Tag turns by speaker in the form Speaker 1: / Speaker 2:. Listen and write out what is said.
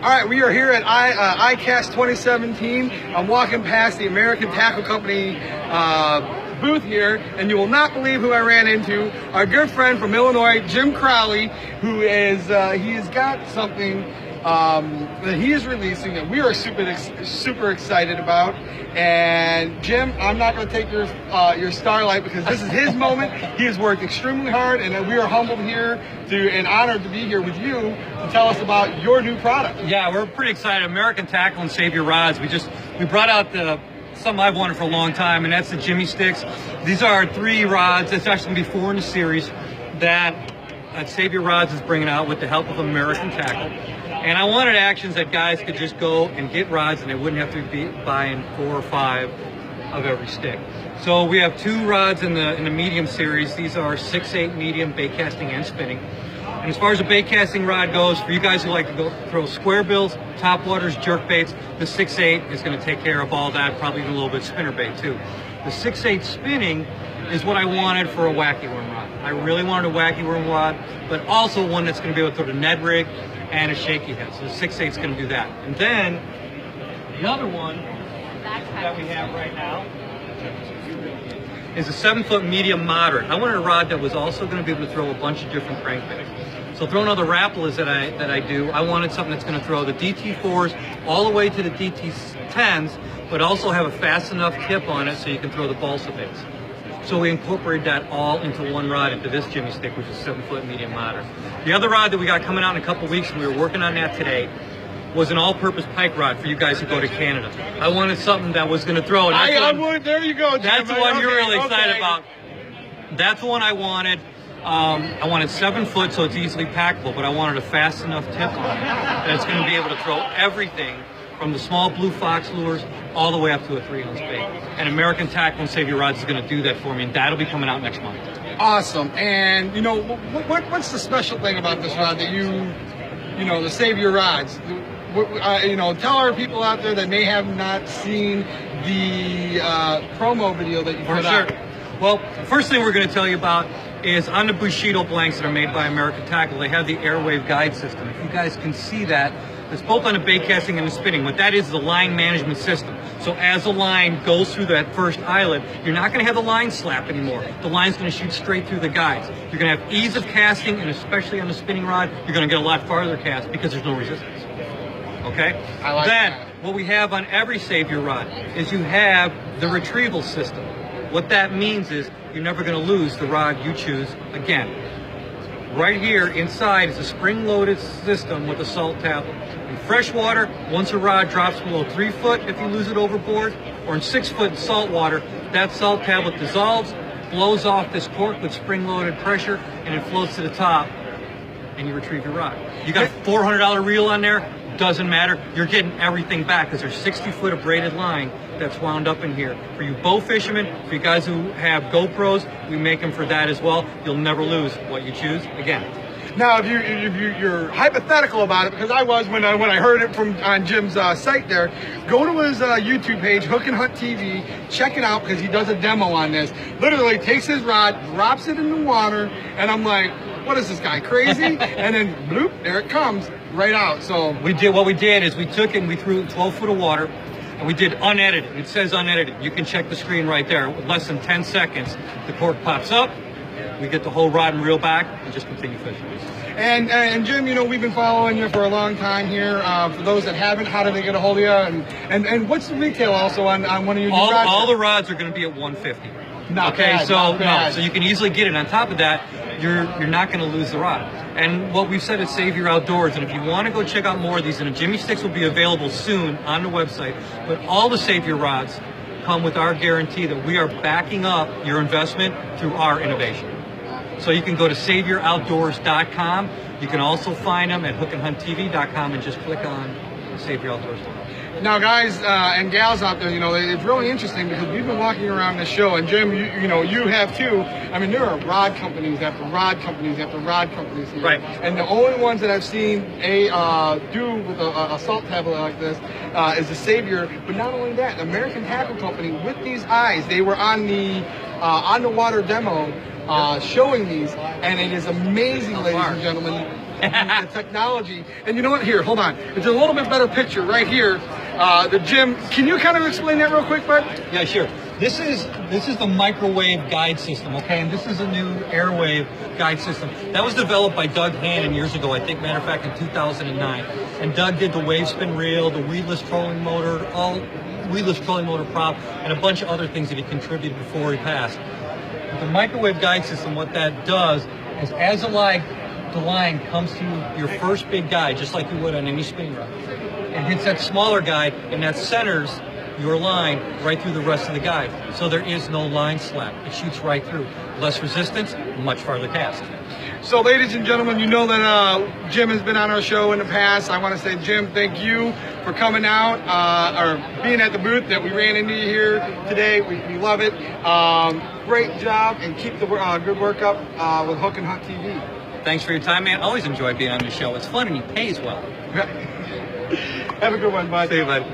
Speaker 1: All right, we are here at ICAST 2017. I'm walking past the American Tackle Company booth here, and you will not believe who I ran into. Our good friend from Illinois, Jim Crowley, who is he has got something that he is releasing that we are super excited about. And Jim, I'm not going to take your starlight because this is his moment. He has worked extremely hard, and we are humbled here and honored to be here with you to tell us about your new product.
Speaker 2: Yeah, we're pretty excited. American Tackle and Save Your Rods. We brought out something I've wanted for a long time, and that's the Jimmy Sticks. These are 3 rods. It's actually going to be 4 in the series that Save Your Rods is bringing out with the help of American Tackle. And I wanted actions that guys could just go and get rods and they wouldn't have to be buying 4 or 5 of every stick. So we have 2 rods in the medium series. These are 6/8 medium bait casting and spinning. And as far as the bait casting rod goes, for you guys who like to go throw square bills, top waters, jerk baits, the 6/8 is going to take care of all that, probably even a little bit spinner bait too. The 6/8 spinning is what I wanted for a wacky worm rod. I really wanted a wacky worm rod, but also one that's going to be able to throw the Ned rig and a shaky head. So the 6/8 is going to do that. And then the other one that we have right now is a 7-foot medium moderate. I wanted a rod that was also going to be able to throw a bunch of different crankbaits. So throwing other Rapalas that I do, I wanted something that's going to throw the DT4s all the way to the DT10s, but also have a fast enough tip on it so you can throw the balsa baits. So we incorporated that all into one rod, into this Jimmy Stick, which is 7-foot medium moderate. The other rod that we got coming out in a couple weeks, and we were working on that today, was an all-purpose pike rod for you guys who go to Canada. I wanted something that was going to throw.
Speaker 1: There you go, Jim.
Speaker 2: That's the one you're really excited about. That's the one I wanted. I wanted 7 foot so it's easily packable, but I wanted a fast enough tip on it that it's going to be able to throw everything from the small blue fox lures all the way up to a 3-ounce bait. And American Tackle and Save Your Rods is going to do that for me, and that'll be coming out next month.
Speaker 1: Awesome. And you know, what's the special thing about this rod that the Save Your Rods? Tell our people out there that may have not seen the promo video that you put out.
Speaker 2: Well, first thing we're going to tell you about is on the Bushido blanks that are made by American Tackle, they have the Airwave guide system. If you guys can see that, it's both on the bait casting and the spinning. What that is a line management system. So as the line goes through that first eyelet, you're not going to have the line slap anymore. The line's going to shoot straight through the guides. You're going to have ease of casting, and especially on the spinning rod, you're going to get a lot farther cast because there's no resistance. Okay?
Speaker 1: I like that.
Speaker 2: What we have on every Save Your Rod is you have the retrieval system. What that means is you're never going to lose the rod you choose again. Right here inside is a spring-loaded system with a salt tablet. In freshwater, once a rod drops below 3 foot, if you lose it overboard, or in 6 foot in salt water, that salt tablet dissolves, blows off this cork with spring-loaded pressure, and it floats to the top, and you retrieve your rod. You got a $400 reel on there, doesn't matter. You're getting everything back because there's 60 foot of braided line that's wound up in here. For you bow fishermen, for you guys who have GoPros, we make them for that as well. You'll never lose what you choose again.
Speaker 1: Now, if you're hypothetical about it, because I was when I heard it on Jim's site there, go to his YouTube page, Hook and Hunt TV, check it out because he does a demo on this. Literally takes his rod, drops it in the water, and I'm like, what is this guy, crazy? And then bloop, there it comes right out. So
Speaker 2: what we did is we took it and we threw 12 foot of water, and we did unedited. It says unedited. You can check the screen right there. With less than 10 seconds, the cork pops up. We get the whole rod and reel back and just continue fishing.
Speaker 1: And Jim, we've been following you for a long time here. For those that haven't, how do they get a hold of you? And what's the retail also on one of your new rods?
Speaker 2: All the rods are going to be at $150.
Speaker 1: Not bad.
Speaker 2: So you can easily get it. On top of that, you're not going to lose the rod. And what we've said is Save Your Outdoors. And if you want to go check out more of these, and the Jimmy Sticks will be available soon on the website, but all the Save Your Rods come with our guarantee that we are backing up your investment through our innovation. So you can go to SaveYourOutdoors.com. You can also find them at HookandHuntTV.com and just click on Save Your Outdoors.
Speaker 1: Now, guys and gals out there, it's really interesting because we've been walking around this show, and Jim, you have too. I mean, there are rod companies after rod companies after rod companies here.
Speaker 2: Right.
Speaker 1: And the only ones that I've seen do with a salt tablet like this is the Savior. But not only that, the American Tackle Company with these eyes, they were on the water demo showing these, and it is amazing, ladies and gentlemen. the technology. And you know what? Here, hold on. It's a little bit better picture right here. The gym. Can you kind of explain that real quick, bud?
Speaker 2: Yeah, sure. This is the microwave guide system, okay? And this is a new airwave guide system. That was developed by Doug Hannon years ago, I think, matter of fact, in 2009. And Doug did the wave spin reel, the weedless trolling motor, all weedless trolling motor prop, and a bunch of other things that he contributed before he passed. The microwave guide system, what that does is as the line comes to your first big guide, just like you would on any spinning rod, it hits that smaller guide, and that centers your line right through the rest of the guide. So there is no line slap. It shoots right through. Less resistance, much farther cast.
Speaker 1: So, ladies and gentlemen, you know that Jim has been on our show in the past. I want to say, Jim, thank you for coming out or being at the booth that we ran into you here today. We love it. Great job, and keep the good work up with Hook and Hunt TV.
Speaker 2: Thanks for your time, man. Always enjoy being on the show. It's fun and he pays well.
Speaker 1: Have a good one, bud.
Speaker 2: See you, bud.